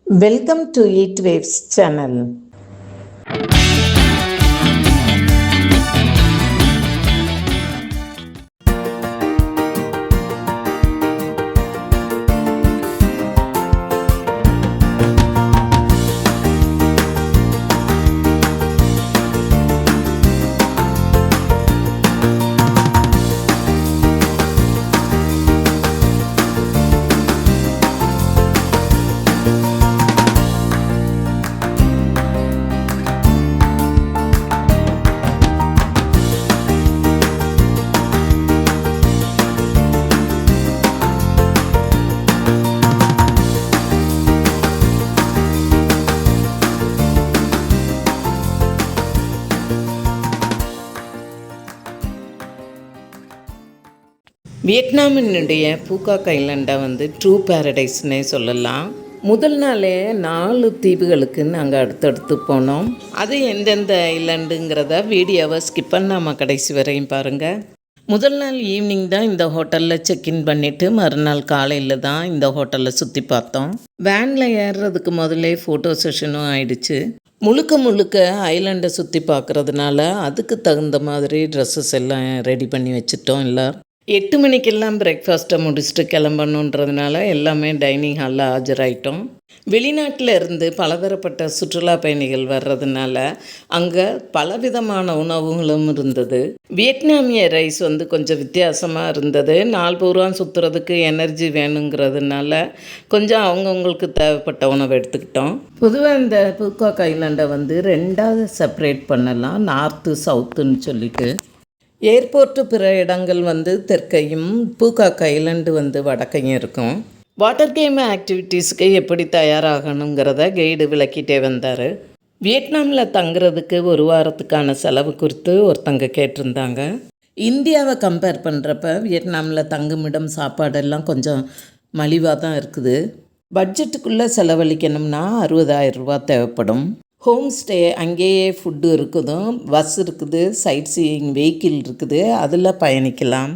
Welcome to Eat Waves channel. வியட்நாமினுடைய Phu Quoc ஐலண்டை true பேரடைஸ்னே சொல்லலாம். முதல் நாளே 4 தீவுகளுக்கு நாங்கள் அடுத்தடுத்து போனோம். அது எந்தெந்த ஐலண்டுங்கிறத வீடியோவை ஸ்கிப் பண்ணாமல் கடைசி வரையும் பாருங்கள். முதல் நாள் ஈவினிங் தான் இந்த ஹோட்டலில் செக்இன் பண்ணிவிட்டு மறுநாள் காலையில் தான் இந்த ஹோட்டலில் சுற்றி பார்த்தோம். வேனில் ஏறுறதுக்கு முதல்ல ஃபோட்டோ செஷனும் ஆயிடுச்சு. முழுக்க ஐலண்டை சுற்றி பார்க்குறதுனால அதுக்கு தகுந்த மாதிரி ட்ரெஸ்ஸஸ் எல்லாம் ரெடி பண்ணி வச்சுட்டோம். எல்லோரும் 8 மணிக்கெல்லாம் பிரேக்ஃபாஸ்ட்டை முடிச்சுட்டு கிளம்பணுன்றதுனால எல்லாமே டைனிங் ஹாலில் ஆஜராயிட்டோம். வெளிநாட்டில் இருந்து பலதரப்பட்ட சுற்றுலா பயணிகள் வர்றதுனால அங்கே பலவிதமான உணவுகளும் இருந்தது. வியட்நாமிய ரைஸ் கொஞ்சம் வித்தியாசமாக இருந்தது. நாள் பூரா சுற்றுறதுக்கு எனர்ஜி வேணுங்கிறதுனால கொஞ்சம் அவங்கவுங்களுக்கு தேவைப்பட்ட உணவு எடுத்துக்கிட்டோம். பொதுவாக இந்த பூகாக் ஐலண்டை 2ஆக செப்பரேட் பண்ணலாம், நார்த்து சவுத்துன்னு சொல்லிட்டு. ஏர்போர்ட்டு பிற இடங்கள் தெற்கையும் பூகாக் ஐலண்டு வடக்கையும் இருக்கும். வாட்டர் கேம் ஆக்டிவிட்டீஸுக்கு எப்படி தயாராகணுங்கிறத கைடு விளக்கிட்டே வந்தார். வியட்நாமில் தங்குறதுக்கு 1 வாரத்துக்கான செலவு குறித்து ஒருத்தங்க கேட்டிருந்தாங்க. இந்தியாவை கம்பேர் பண்ணுறப்ப வியட்நாமில் தங்குமிடம் சாப்பாடெல்லாம் கொஞ்சம் மலிவாக தான் இருக்குது. பட்ஜெட்டுக்குள்ளே செலவழிக்கணும்னா 60,000 ரூபா தேவைப்படும். ஹோம் ஸ்டே அங்கேயே ஃபுட்டு இருக்குதும், பஸ் இருக்குது, சைட் சீயிங் வெஹிக்கிள் இருக்குது, அதில் பயணிக்கலாம்.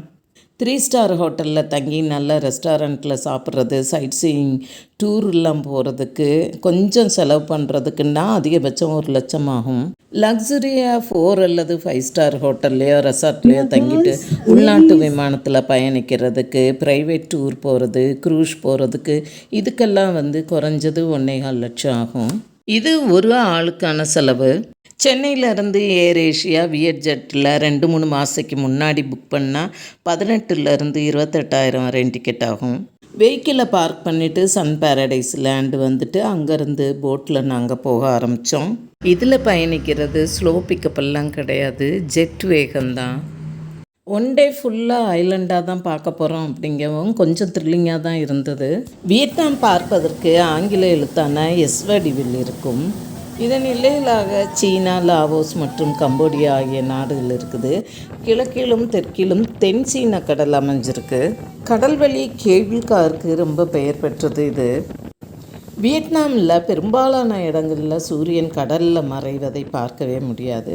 3 ஸ்டார் ஹோட்டலில் தங்கி நல்ல ரெஸ்டாரண்ட்டில் சாப்பிட்றது, சைட் சீயிங் டூர்லாம் போகிறதுக்கு கொஞ்சம் செலவு பண்ணுறதுக்குன்னா அதிகபட்சம் 1 லட்சம் ஆகும். லக்ஸுரியாக 4 அல்லது 5 ஸ்டார் ஹோட்டல்லையோ ரெசார்ட்லேயோ தங்கிட்டு உள்நாட்டு விமானத்தில் பயணிக்கிறதுக்கு, ப்ரைவேட் டூர் போகிறது, க்ரூஸ் போகிறதுக்கு இதுக்கெல்லாம் குறைஞ்சது 1.25 லட்சம் ஆகும். இது ஒரு ஆளுக்கான செலவு. சென்னையிலேருந்து ஏர் ஏஷியா வியட்ஜெட்டில் 2-3 மாதத்துக்கு முன்னாடி புக் பண்ணால் 18,000 28,000 வரையும் டிக்கெட் ஆகும். வெஹிக்கிளை பார்க் பண்ணிவிட்டு சன் பேரடைஸ் லேண்டு அங்கேருந்து போட்டில் நாங்கள் போக ஆரம்பித்தோம். இதில் பயணிக்கிறது ஸ்லோ பிக்கப்லாம் கிடையாது, ஜெட் வேகம்தான். 1 டே ஃபுல்லாக ஐலண்டாக தான் பார்க்க போகிறோம் அப்படிங்கவும் கொஞ்சம் த்ரில்லிங்காக தான் இருந்தது. வியட்நாம் பார்ப்பதற்கு ஆங்கில எழுத்தான எஸ் வடிவில் இருக்கும். இதன் எல்லைகளாக சீனா, லாவோஸ் மற்றும் கம்போடியா ஆகிய நாடுகள் இருக்குது. கிழக்கிலும் தெற்கிலும் தென் சீன கடல் அமைஞ்சிருக்கு. கடல்வழி கேபிள் காருக்கு ரொம்ப பெயர் பெற்றது இது. வியட்நாமில் பெரும்பாலான இடங்களில் சூரியன் கடலில் மறைவதை பார்க்கவே முடியாது.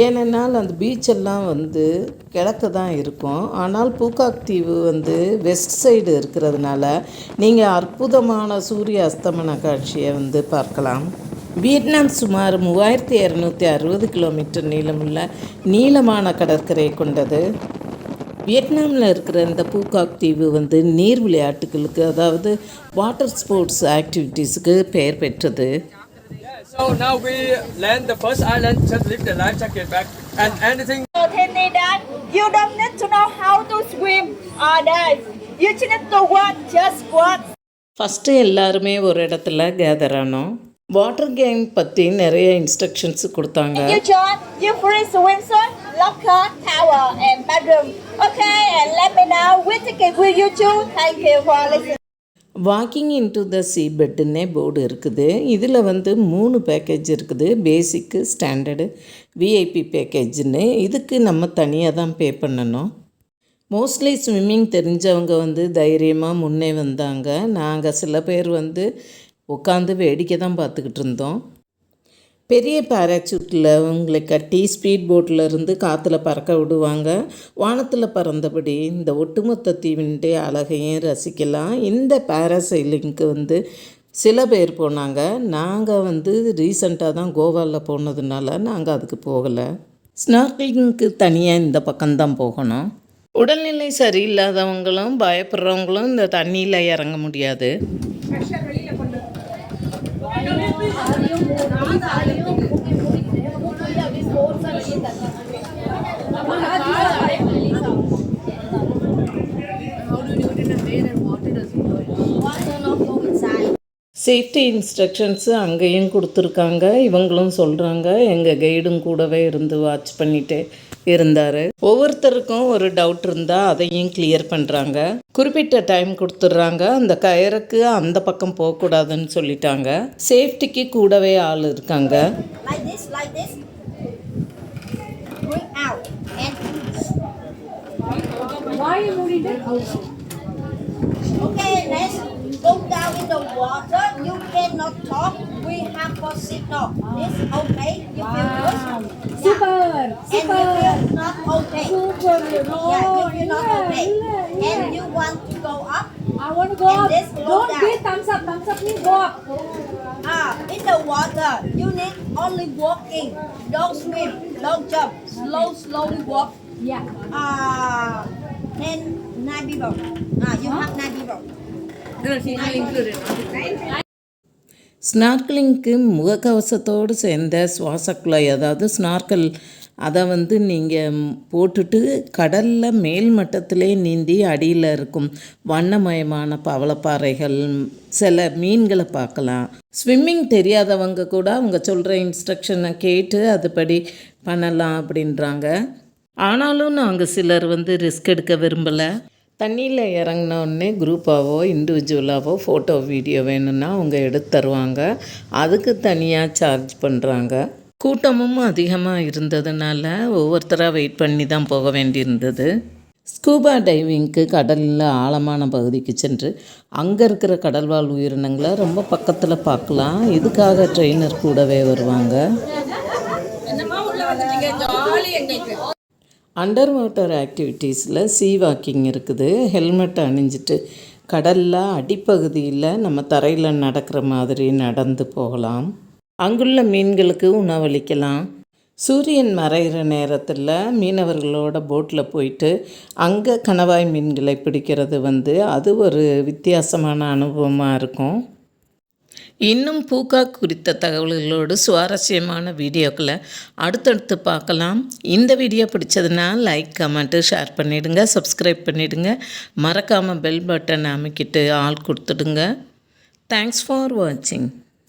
ஏனென்றால் அந்த பீச்செல்லாம் கிழக்கு தான் இருக்கும். ஆனால் பூகாக் தீவு வெஸ்ட் சைடு இருக்கிறதுனால நீங்கள் அற்புதமான சூரிய அஸ்தமன காட்சியை பார்க்கலாம். வியட்நாம் சுமார் 3260 கிலோமீட்டர் நீளமுள்ள நீளமான கடற்கரை கொண்டது. வியட்நாமில் இருக்கிற இந்த பூகாக் தீவு நீர் விளையாட்டுகளுக்கு, அதாவது வாட்டர் ஸ்போர்ட்ஸ் ஆக்டிவிட்டீஸுக்கு பெயர் பெற்றது. So now we land the first island, just leave the life jacket back and anything. Trinidad, you don't need to know how to swim or dive. You just need to watch, just watch. First எல்லாருமே ஒரு இடத்துல gather ஆனோம். Water game பற்றி நிறைய instructions கொடுத்தாங்க. You join, you free swimsuit, locker, towel and bedroom. Okay, and let me know which ticket will you choose. Thank you for listening. Walking into the sea பெட்டுன்னே board இருக்குது. இதில் 3 package இருக்குது. Basic, standard, VIP பேக்கேஜ்னு. இதுக்கு நம்ம தனியாக தான் பே பண்ணணும். மோஸ்ட்லி ஸ்விம்மிங் தெரிஞ்சவங்க தைரியமாக முன்னே வந்தாங்க. நாங்கள் சில பேர் உட்காந்து வேடிக்கை தான் பார்த்துக்கிட்டு இருந்தோம். பெரிய பேராசூட்டில் உங்களை கட்டி ஸ்பீட் போட்டில் இருந்து காற்றுல பறக்க விடுவாங்க. வானத்தில் பறந்தபடி இந்த ஒட்டுமொத்த தீவினுடைய அழகையும் ரசிக்கலாம். இந்த பேராசைலிங்க்கு சில பேர் போனாங்க. நாங்கள் வந்து ரீசண்டாக தான் கோவாவில் போனதுனால நாங்கள் அதுக்கு போகலை. ஸ்னார்க்லிங்க்கு தனியாக இந்த பக்கம்தான் போகணும். உடல்நிலை சரியில்லாதவங்களும் பயப்படுறவங்களும் இந்த தண்ணியில் இறங்க முடியாது. சேஃப்டி இன்ஸ்ட்ரக்ஷன்ஸு அங்கேயும் கொடுத்துருக்காங்க. இவங்களும் சொல்கிறாங்க. எங்கள் கைடும் கூடவே இருந்து வாட்ச் பண்ணிகிட்டே இருந்தார். ஒவ்வொருத்தருக்கும் ஒரு டவுட் இருந்தால் அதையும் கிளியர் பண்ணுறாங்க. குறிப்பிட்ட டைம் கொடுத்துட்றாங்க. அந்த கயருக்கு அந்த பக்கம் போகக்கூடாதுன்னு சொல்லிட்டாங்க. சேஃப்டிக்கு கூடவே ஆள் இருக்காங்க. Like this. Bring out and why you moving it out? Okay, let's go down in the water. You cannot talk. We have for signal. This okay? You feel good? Super. And you feel not okay. Super. Yeah, you feel not okay. And you want to go up? I want to go And up. this go Don't down. give thumbs up. Thumbs up means go up. In the water, you need only walking. Don't swim. Don't jump. Slowly walk. Yeah. Then 9 people. You have 9 people. ஸ்னார்க்லிங்க்கு முகக்கவசத்தோடு சேர்ந்த சுவாசக்குழாய், அதாவது ஸ்னார்க்கல், அதை வந்து நீங்கள் போட்டுட்டு கடலில் மேல் மட்டத்திலே நீந்தி அடியில் இருக்கும் வண்ணமயமான பவளப்பாறைகள், சில மீன்களை பார்க்கலாம். ஸ்விம்மிங் தெரியாதவங்க கூட அவங்க சொல்கிற இன்ஸ்ட்ரக்ஷனை கேட்டு அதுபடி பண்ணலாம் அப்படின்றாங்க. ஆனாலும் நாங்கள் சிலர் வந்து ரிஸ்க் எடுக்க விரும்பலை. தண்ணியில் இறங்கினோடனே குரூப்பாவோ இண்டிவிஜுவலாகவோ ஃபோட்டோ வீடியோ வேணும்னா அவங்க எடுத்து தருவாங்க. அதுக்கு தனியாக சார்ஜ் பண்ணுறாங்க. கூட்டமும் அதிகமாக இருந்ததுனால ஒவ்வொருத்தராக வெயிட் பண்ணி தான் போக வேண்டியிருந்தது. ஸ்கூபா டைவிங்க்கு கடலில் ஆழமான பகுதிக்கு சென்று அங்கே இருக்கிற கடல்வாழ் உயிரினங்களை ரொம்ப பக்கத்தில் பார்க்கலாம். இதுக்காக ட்ரெயினர் கூடவே வருவாங்க. அண்டர் வாட்டர் ஆக்டிவிட்டீஸில் சீ வாக்கிங் இருக்குது. ஹெல்மெட் அணிஞ்சிட்டு கடலில் அடிப்பகுதியில் நம்ம தரையில் நடக்கிற மாதிரி நடந்து போகலாம். அங்குள்ள மீன்களுக்கு உணவளிக்கலாம். சூரியன் மறைகிற நேரத்தில் மீனவர்களோட போட்டில் போயிட்டு அங்கே கணவாய் மீன்களை பிடிக்கிறது வந்து அது ஒரு வித்தியாசமான அனுபவமாக இருக்கும். இன்னும் பூக்கா குறித்த தகவல்களோடு சுவாரஸ்யமான வீடியோக்களை அடுத்தடுத்து பார்க்கலாம். இந்த வீடியோ பிடிச்சதுன்னா லைக், கமெண்ட்டு, ஷேர் பண்ணிவிடுங்க. சப்ஸ்கிரைப் பண்ணிவிடுங்க. மறக்காமல் பெல் பட்டன் அமைக்கிட்டு ஆள் கொடுத்துடுங்க. தேங்க்ஸ் ஃபார் வாட்சிங்.